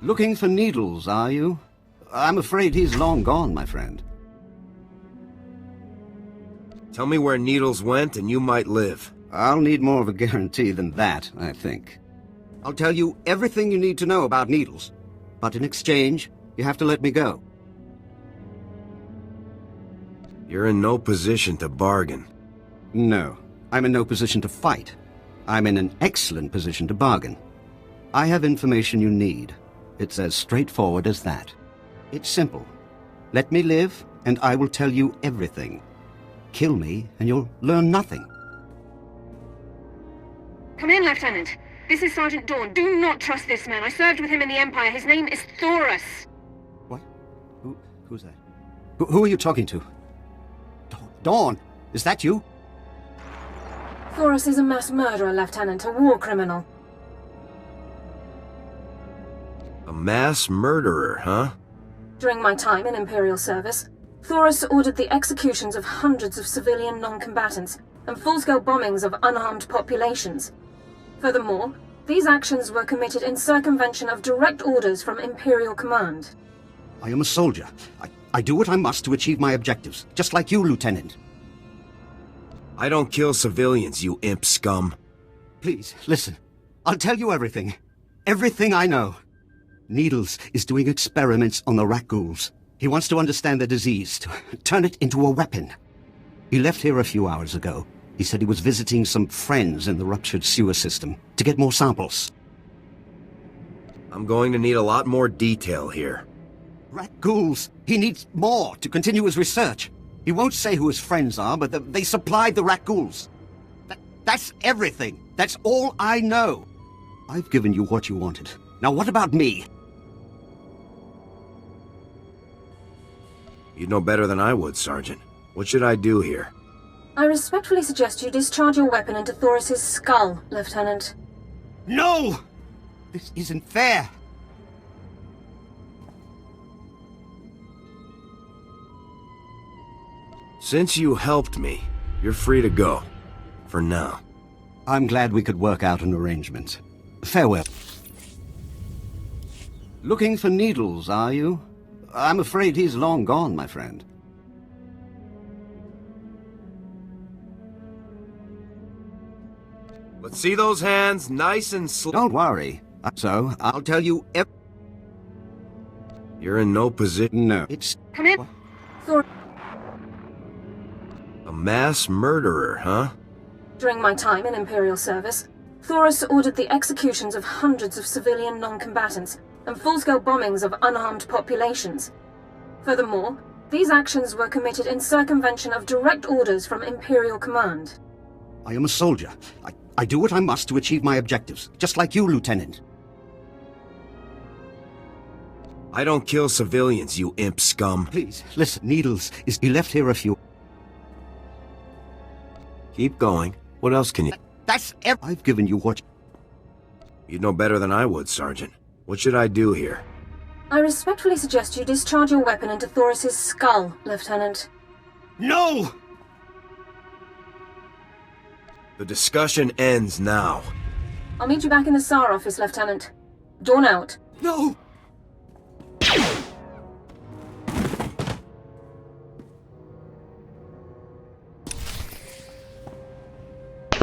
Looking for Needles, are you? I'm afraid he's long gone, my friend. Tell me where Needles went and you might live. I'll need more of a guarantee than that, I think. I'll tell you everything you need to know about Needles, but in exchange, you have to let me go. You're in no position to bargain. No, I'm in no position to fight. I'm in an excellent position to bargain. I have information you need. It's as straightforward as that. It's simple. Let me live, and I will tell you everything. Kill me, and you'll learn nothing. Come in, Lieutenant. This is Sergeant Dawn. Do not trust this man. I served with him in the Empire. His name is Taris. What? Who's that? Who are you talking to? Dawn, is that you? Taris is a mass murderer, Lieutenant, a war criminal. A mass murderer, huh? During my time in Imperial service, Taris ordered the executions of hundreds of civilian non-combatants and full-scale bombings of unarmed populations. Furthermore, these actions were committed in circumvention of direct orders from Imperial Command. I am a soldier. I do what I must to achieve my objectives, just like you, Lieutenant. I don't kill civilians, you imp scum. Please, listen. I'll tell you everything. Everything I know. Needles is doing experiments on the rat ghouls. He wants to understand the disease, to turn it into a weapon. He left here a few hours ago. He said he was visiting some friends in the ruptured sewer system to get more samples. I'm going to need a lot more detail here. Rat ghouls. He needs more to continue his research. He won't say who his friends are, but they supplied the rat ghouls. That's everything. That's all I know. I've given you what you wanted. Now what about me? You'd know better than I would, Sergeant. What should I do here? I respectfully suggest you discharge your weapon into Taris's skull, Lieutenant. No! This isn't fair. Since you helped me, you're free to go. For now. I'm glad we could work out an arrangement. Farewell. Looking for Needles, are you? I'm afraid he's long gone, my friend. Let's see those hands, nice and slow. Don't worry. So, I'll tell you You're in no position. No, it's... Come in. A mass murderer, huh? During my time in Imperial service, Taris ordered the executions of hundreds of civilian non-combatants and full-scale bombings of unarmed populations. Furthermore, these actions were committed in circumvention of direct orders from Imperial Command. I am a soldier. I do what I must to achieve my objectives, just like you, Lieutenant. I don't kill civilians, you imp scum. Please, listen. Needles is... He left here a few... Keep going. What else can you... That's I've given you what... You'd know better than I would, Sergeant. What should I do here? I respectfully suggest you discharge your weapon into Taris's skull, Lieutenant. No! The discussion ends now. I'll meet you back in the SAR office, Lieutenant. Dawn out. No!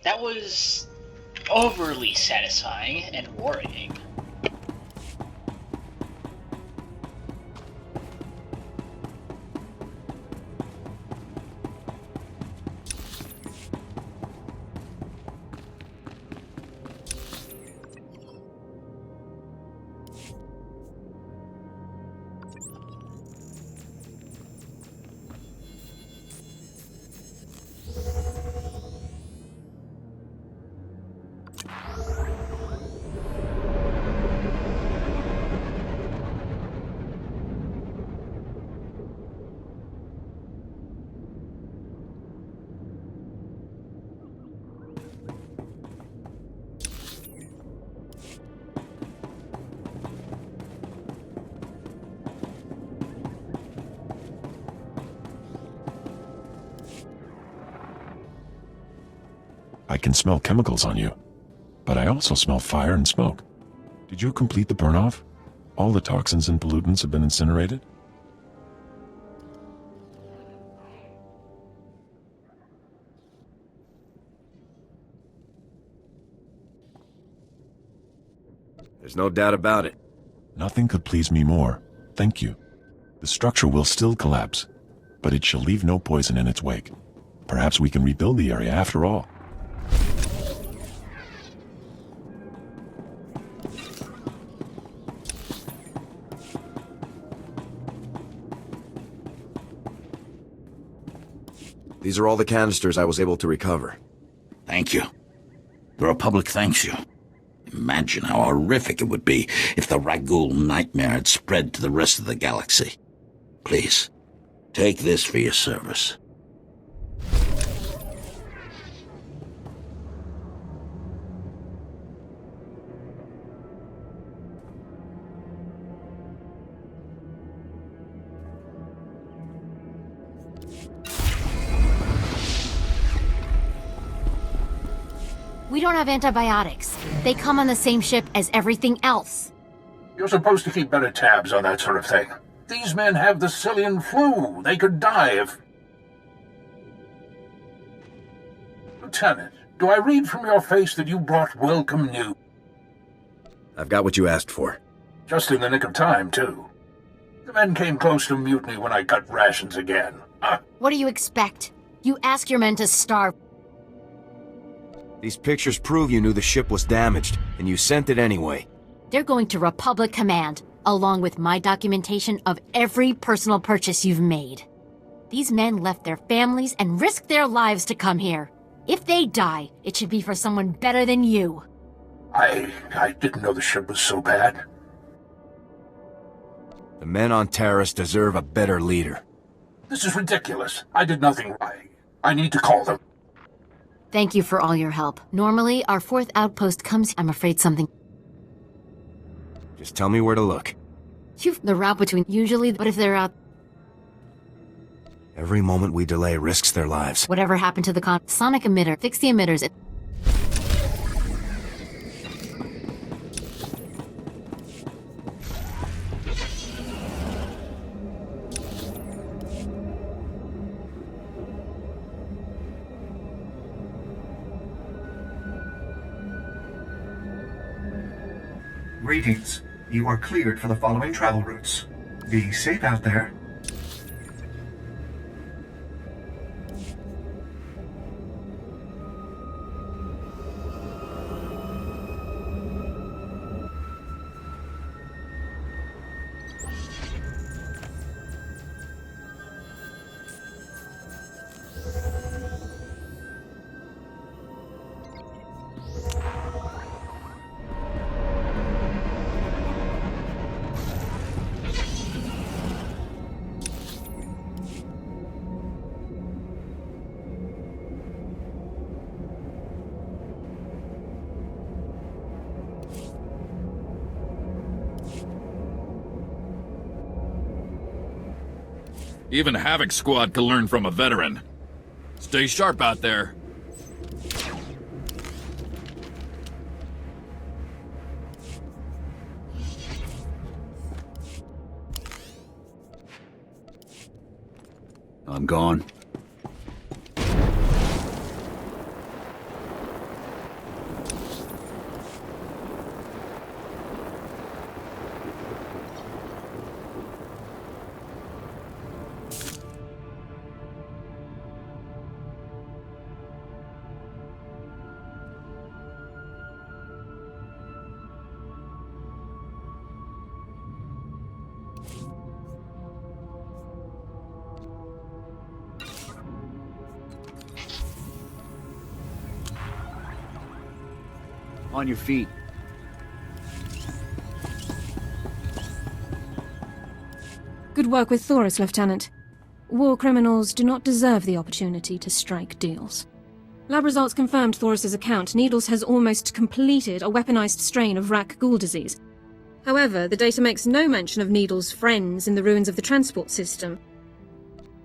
That was overly satisfying and worrying. I can smell chemicals on you, but I also smell fire and smoke. Did you complete the burn-off? All the toxins and pollutants have been incinerated? There's no doubt about it. Nothing could please me more. Thank you. The structure will still collapse, but it shall leave no poison in its wake. Perhaps we can rebuild the area after all. These are all the canisters I was able to recover. Thank you. The Republic thanks you. Imagine how horrific it would be if the Ragul nightmare had spread to the rest of the galaxy. Please, take this for your service. We don't have antibiotics. They come on the same ship as everything else. You're supposed to keep better tabs on that sort of thing. These men have the Cillian flu. They could die if... Lieutenant, do I read from your face that you brought welcome news? I've got what you asked for. Just in the nick of time, too. The men came close to mutiny when I cut rations again. What do you expect? You ask your men to starve. These pictures prove you knew the ship was damaged, and you sent it anyway. They're going to Republic Command, along with my documentation of every personal purchase you've made. These men left their families and risked their lives to come here. If they die, it should be for someone better than you. I didn't know the ship was so bad. The men on Taris deserve a better leader. This is ridiculous. I did nothing wrong. I need to call them. Thank you for all your help. Normally, our 4th outpost comes... I'm afraid something... Just tell me where to look. The route between usually, but if they're out... Every moment we delay risks their lives. Whatever happened to the sonic emitter? Fix the emitters. Greetings. You are cleared for the following travel routes. Be safe out there. Even Havoc Squad can learn from a veteran. Stay sharp out there. I'm gone. On your feet. Good work with Taris, Lieutenant. War criminals do not deserve the opportunity to strike deals. Lab results confirmed Taris's account. Needles has almost completed a weaponized strain of Rak Ghoul disease. However, the data makes no mention of Needles' friends in the ruins of the transport system.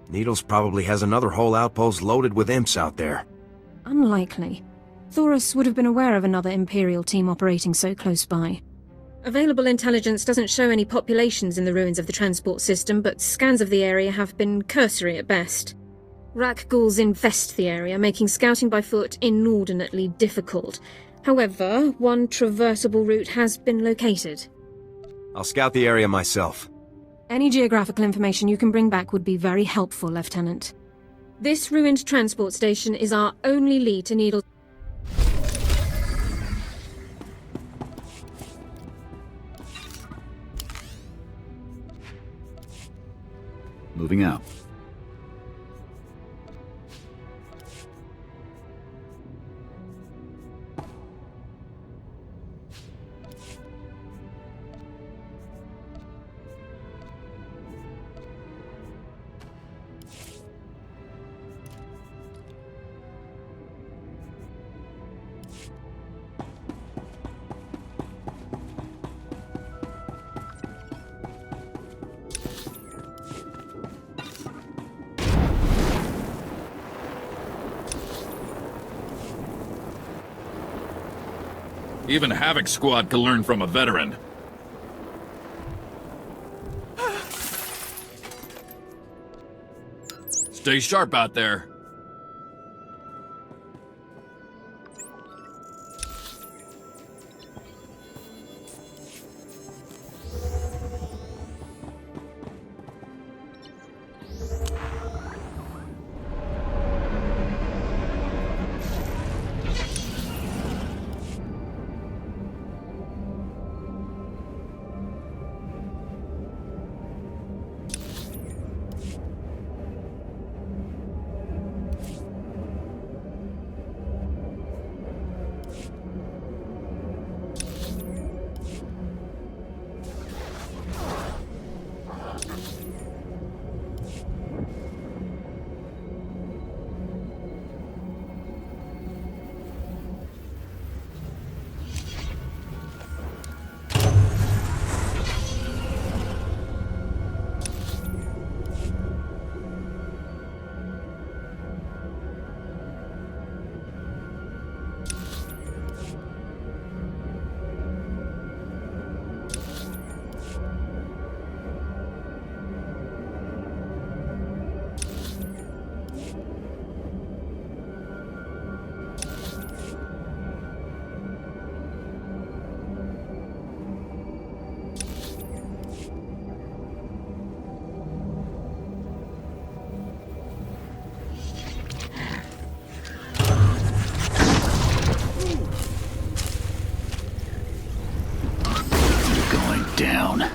Needles probably has another whole outpost loaded with imps out there. Unlikely. Taris would have been aware of another Imperial team operating so close by. Available intelligence doesn't show any populations in the ruins of the transport system, but scans of the area have been cursory at best. Rak ghouls infest the area, making scouting by foot inordinately difficult. However, one traversable route has been located. I'll scout the area myself. Any geographical information you can bring back would be very helpful, Lieutenant. This ruined transport station is our only lead to Needle. Moving out. Even Havoc Squad can learn from a veteran. Stay sharp out there. Down.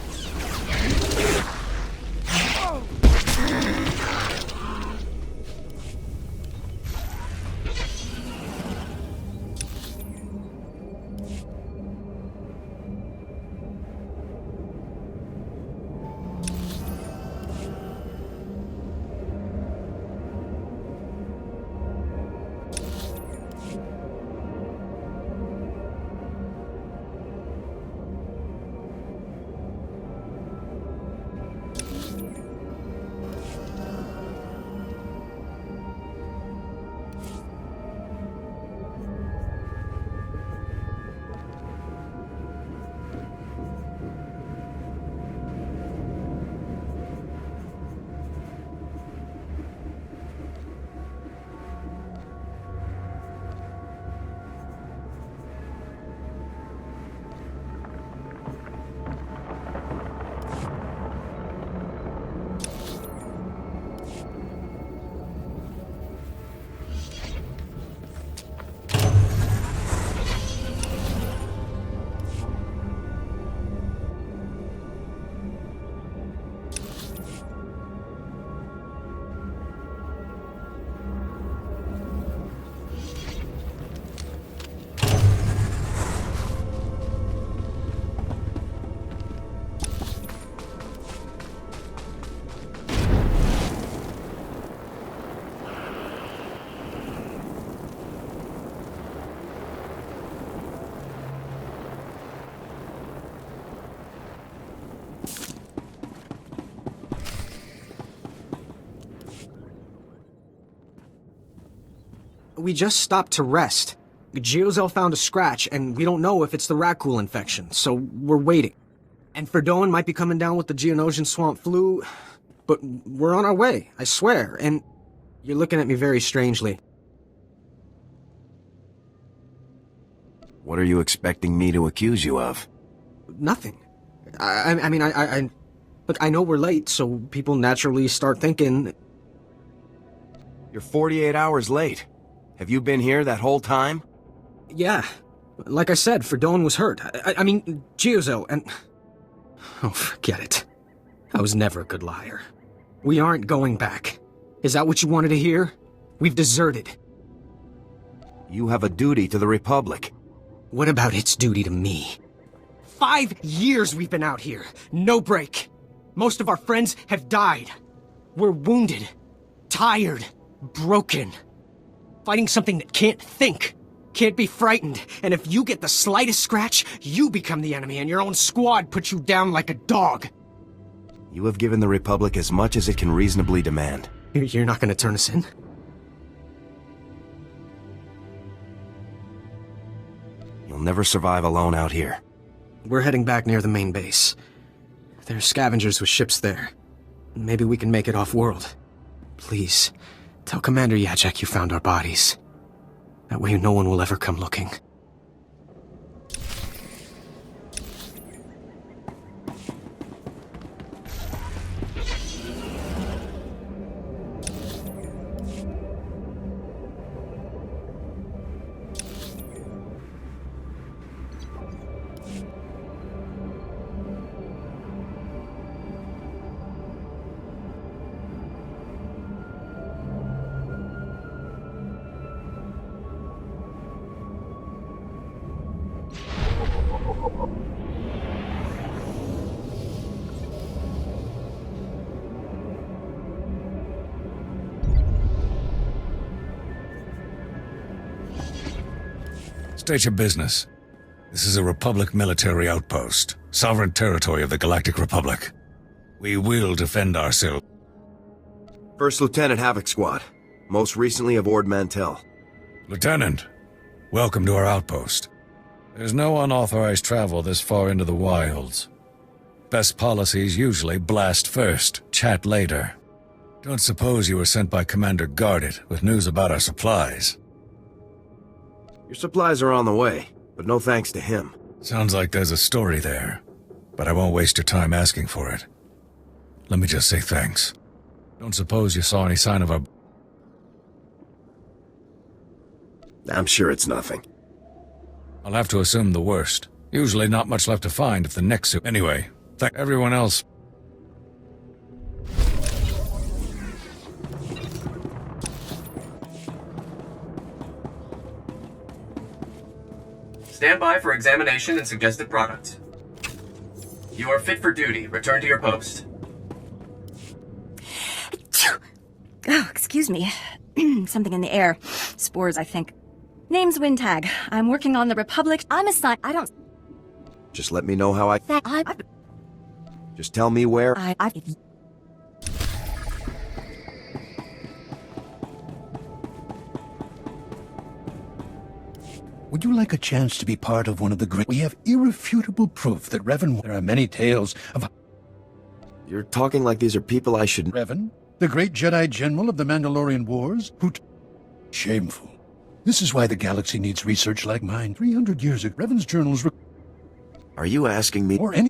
We just stopped to rest. Geozel found a scratch, and we don't know if it's the Rakghoul infection, so we're waiting. And Verdone might be coming down with the Geonosian swamp flu, but we're on our way, I swear, and you're looking at me very strangely. What are you expecting me to accuse you of? Nothing. Look, I know we're late, so people naturally start thinking... You're 48 hours late. Have you been here that whole time? Yeah. Like I said, Verdone was hurt. I mean, Geozel, and... Oh, forget it. I was never a good liar. We aren't going back. Is that what you wanted to hear? We've deserted. You have a duty to the Republic. What about its duty to me? 5 years we've been out here. No break. Most of our friends have died. We're wounded. Tired. Broken. Fighting something that can't think. Can't be frightened. And if you get the slightest scratch, you become the enemy and your own squad puts you down like a dog. You have given the Republic as much as it can reasonably demand. You're not gonna turn us in? You'll never survive alone out here. We're heading back near the main base. There's scavengers with ships there. Maybe we can make it off-world. Please, tell Commander Yajek you found our bodies. That way no one will ever come looking. State your business. This is a Republic military outpost, sovereign territory of the Galactic Republic. We will defend ourselves. First Lieutenant Havoc Squad, most recently of Ord Mantell. Lieutenant, welcome to our outpost. There's no unauthorized travel this far into the wilds. Best policies usually blast first, chat later. Don't suppose you were sent by Commander Guarded with news about our supplies. Your supplies are on the way, but no thanks to him. Sounds like there's a story there, but I won't waste your time asking for it. Let me just say thanks. Don't suppose you saw any sign of a... I'm sure it's nothing. I'll have to assume the worst. Usually not much left to find if the next suit... Anyway, thank everyone else. Stand by for examination and suggested products. You are fit for duty. Return to your post. Oh, excuse me. Something in the air. Spores, I think. Name's Wintag. I'm working on the Republic. I'm assigned. I don't... Just let me know how Just tell me where... Would you like a chance to be part of one of the great... We have irrefutable proof that Revan... There are many tales of... You're talking like these are people I should... Revan, the great Jedi General of the Mandalorian Wars, who... Shameful. This is why the galaxy needs research like mine. 300 years ago, Revan's journals... Are you asking me... Or any...